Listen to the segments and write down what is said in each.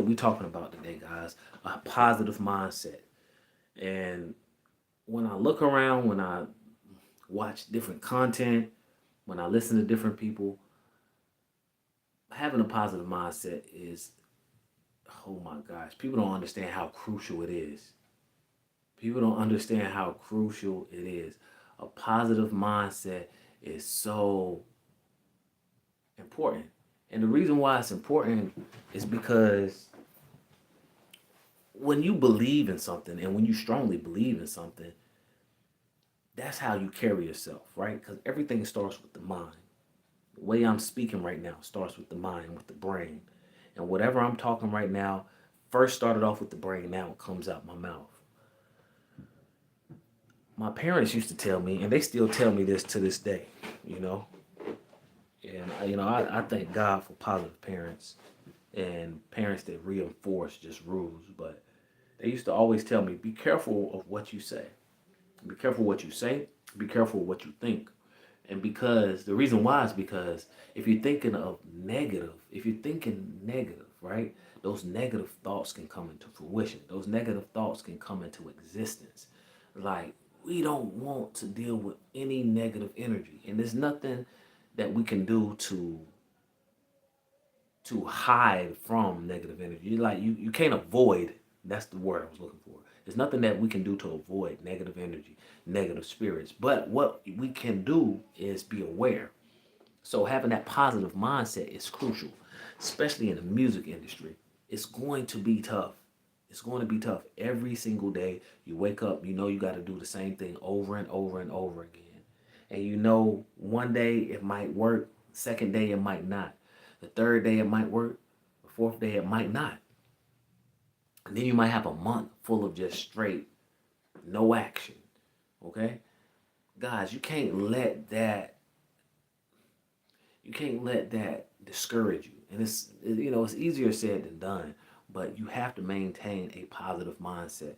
we talking about today, guys. A positive mindset. And when I look around, when I watch different content, when I listen to different people, having a positive mindset is, oh my gosh, people don't understand how crucial it is. People don't understand how crucial it is. A positive mindset is so important. And the reason why it's important is because when you believe in something and when you strongly believe in something, that's how you carry yourself, right? Because everything starts with the mind. The way I'm speaking right now starts with the mind, with the brain. And whatever I'm talking right now first started off with the brain, now it comes out my mouth. My parents used to tell me, and they still tell me this to this day, you know. And I thank God for positive parents and parents that reinforce just rules. But they used to always tell me, be careful of what you say. Be careful what you say. Be careful what you think. And because the reason why is because if you're thinking of negative, if you're thinking negative, right, those negative thoughts can come into fruition. Those negative thoughts can come into existence. Like, we don't want to deal with any negative energy. And there's nothing that we can do to hide from negative energy. Like you can't avoid, that's the word I was looking for. There's nothing that we can do to avoid negative energy, negative spirits. But what we can do is be aware. So having that positive mindset is crucial, especially in the music industry. It's going to be tough. It's going to be tough. Every single day you wake up, you know you got to do the same thing over and over and over again. And you know one day it might work, second day it might not. The third day it might work, the fourth day it might not. And then you might have a month full of just straight no action. Okay? Guys, you can't let that discourage you. And it's easier said than done, but you have to maintain a positive mindset.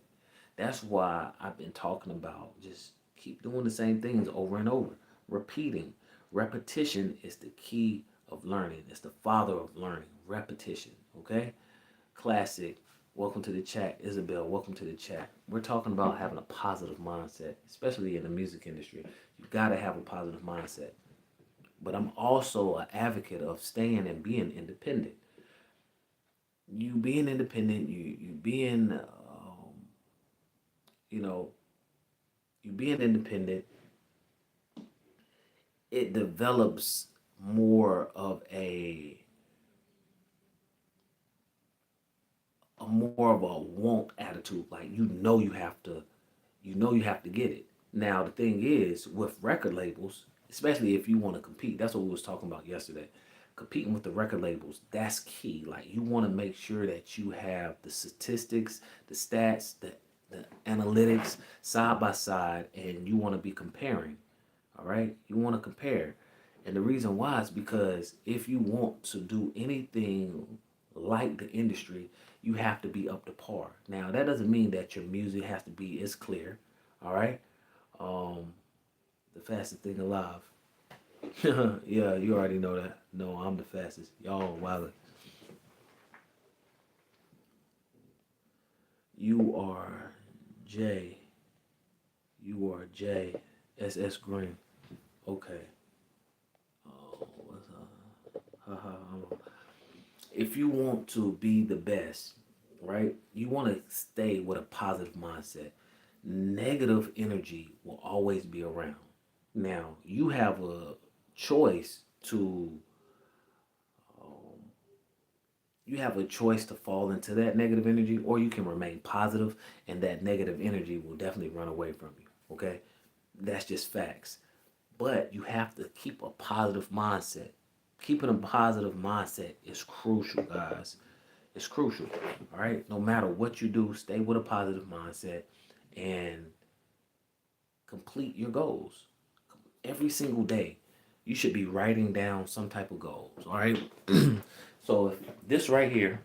That's why I've been talking about just keep doing the same things over and over, repeating. Repetition is the key of learning. It's the father of learning. Repetition, okay? Classic. Welcome to the chat. Isabel, welcome to the chat. We're talking about having a positive mindset, especially in the music industry. You got to have a positive mindset. But I'm also an advocate of staying and being independent. You being independent, you being you know you being independent, it develops more of a want attitude. Like you know you have to get it. Now the thing is with record labels, especially if you want to compete, that's what we was talking about yesterday. Competing with the record labels, that's key. Like you want to make sure that you have the statistics, the stats, the analytics side by side, and you want to be comparing. All right, you want to compare, and the reason why is because if you want to do anything like the industry, you have to be up to par. Now that doesn't mean that your music has to be as clear. All right, um, the fastest thing alive. Yeah, you already know that. No, I'm the fastest. Y'all wild. You are J. You are J. SS Green. Okay. What's Haha. If you want to be the best, right? You want to stay with a positive mindset. Negative energy will always be around. Now, you have a choice to fall into that negative energy, or you can remain positive and that negative energy will definitely run away from you. Okay? That's just facts. But you have to keep a positive mindset. Keeping a positive mindset is crucial, guys. It's crucial. All right? No matter what you do, stay with a positive mindset and complete your goals. Every single day, you should be writing down some type of goals. All right? So if this right here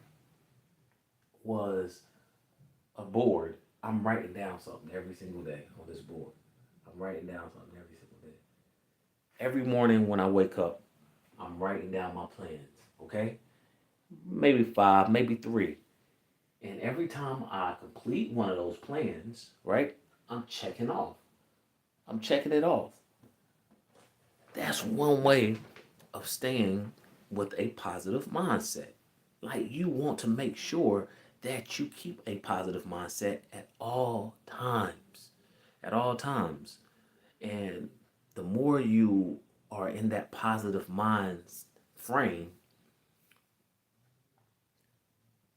was a board, I'm writing down something every single day on this board. I'm writing down something every single day. Every morning when I wake up, I'm writing down my plans. Okay? Maybe five, maybe three. And every time I complete one of those plans, right, I'm checking off. I'm checking it off. That's one way of staying with a positive mindset. Like you want to make sure that you keep a positive mindset at all times. At all times. And the more you are in that positive mind frame,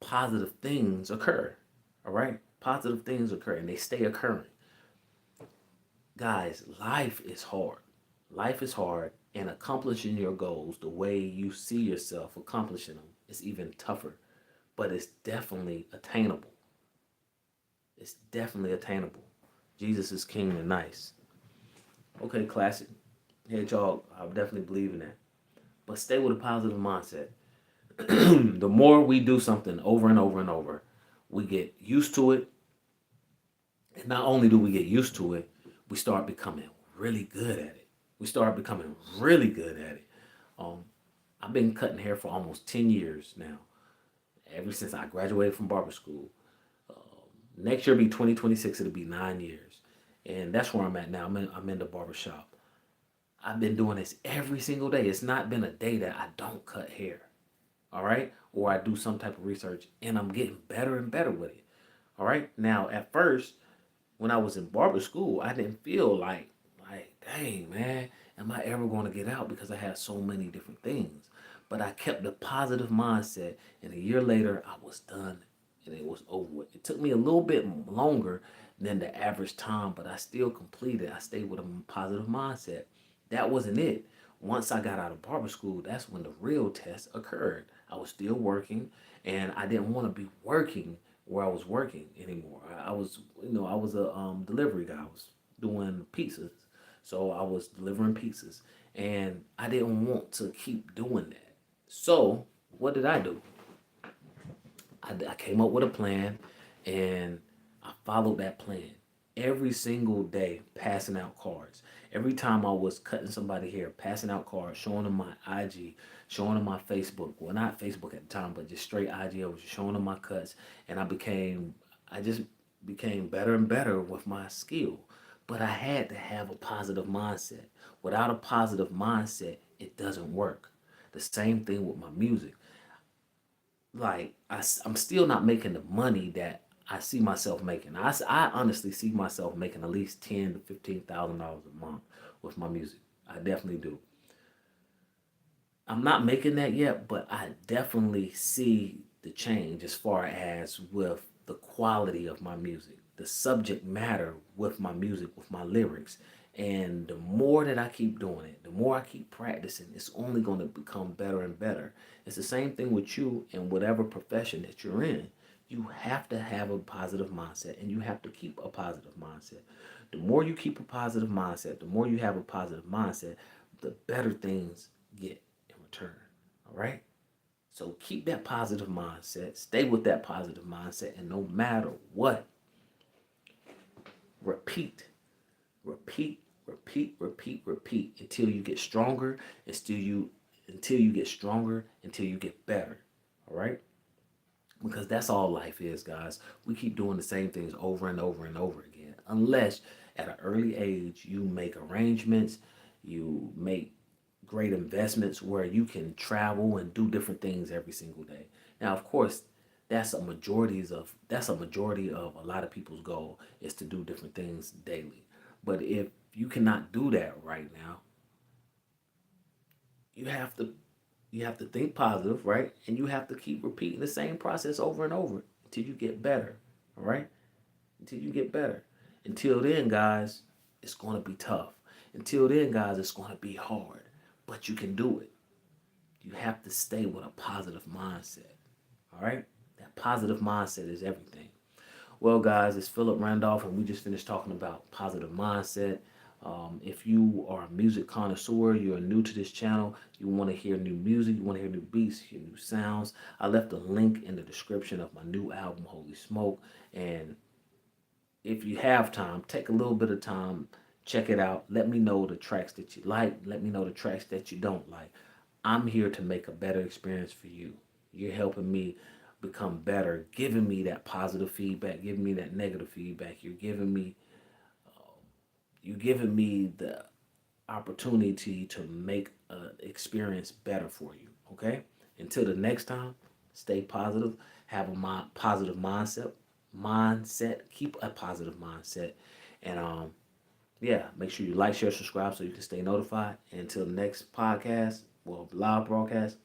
positive things occur. All right? Positive things occur and they stay occurring. Guys, life is hard. Life is hard, and accomplishing your goals the way you see yourself accomplishing them is even tougher, but it's definitely attainable. It's definitely attainable. Jesus is king and nice. Okay, classic. Hey, y'all, I definitely believe in that. But stay with a positive mindset. The more we do something over and over and over, we get used to it. And not only do we get used to it, we start becoming really good at it. We start becoming really good at it. Um, I've been cutting hair for almost 10 years now, ever since I graduated from barber school. Next year will be 2026, it'll be 9 years. And that's where I'm at now. I'm in the barber shop. I've been doing this every single day. It's not been a day that I don't cut hair. All right? Or I do some type of research and I'm getting better and better with it. All right? Now, at first, when I was in barber school, I didn't feel like, dang, man, am I ever going to get out because I had so many different things. But I kept the positive mindset, and a year later, I was done, and it was over with. It took me a little bit longer than the average time, but I still completed. I stayed with a positive mindset. That wasn't it. Once I got out of barber school, that's when the real test occurred. I was still working, and I didn't want to be working where I was working anymore. I was, I was a delivery guy. I was doing pizzas, so I was delivering pizzas, and I didn't want to keep doing that. So what did I do? I came up with a plan, and I followed that plan every single day, passing out cards. Every time I was cutting somebody hair, passing out cards, showing them my IG, showing them my Facebook. Well, not Facebook at the time, but just straight IG. I was showing them my cuts, and I just became better and better with my skill. But I had to have a positive mindset. Without a positive mindset, it doesn't work. The same thing with my music. Like I'm still not making the money that I see myself making. I honestly see myself making at least $10,000 to $15,000 a month with my music. I definitely do. I'm not making that yet, but I definitely see the change as far as with the quality of my music, the subject matter with my music, with my lyrics. And the more that I keep doing it, the more I keep practicing, it's only going to become better and better. It's the same thing with you in whatever profession that you're in. You have to have a positive mindset and you have to keep a positive mindset. The more you keep a positive mindset, the more you have a positive mindset, the better things get in return. All right? So keep that positive mindset, stay with that positive mindset, and no matter what, repeat, repeat until you get stronger, until you get stronger, until you get better. All right? Because that's all life is, guys. We keep doing the same things over and over and over again. Unless at an early age you make arrangements, you make great investments where you can travel and do different things every single day. Now, of course, that's a majority of a lot of people's goal is to do different things daily. But if you cannot do that right now, you have to you have to think positive, right? And you have to keep repeating the same process over and over until you get better, all right? Until you get better. Until then, guys, it's going to be tough. Until then, guys, it's going to be hard, but you can do it. You have to stay with a positive mindset, all right? That positive mindset is everything. Well, guys, it's Philip Randolph, and we just finished talking about positive mindset. If you are a music connoisseur, you're new to this channel, you want to hear new music, you want to hear new beats, hear new sounds, I left a link in the description of my new album, Holy Smoke. And if you have time, take a little bit of time, check it out. Let me know the tracks that you like. Let me know the tracks that you don't like. I'm here to make a better experience for you. You're helping me become better, giving me that positive feedback, giving me that negative feedback. You're giving me the opportunity to make an experience better for you. Okay. Until the next time, stay positive. Have a positive mindset. Keep a positive mindset, and yeah, make sure you like, share, subscribe so you can stay notified. And until the next podcast, well, live broadcast.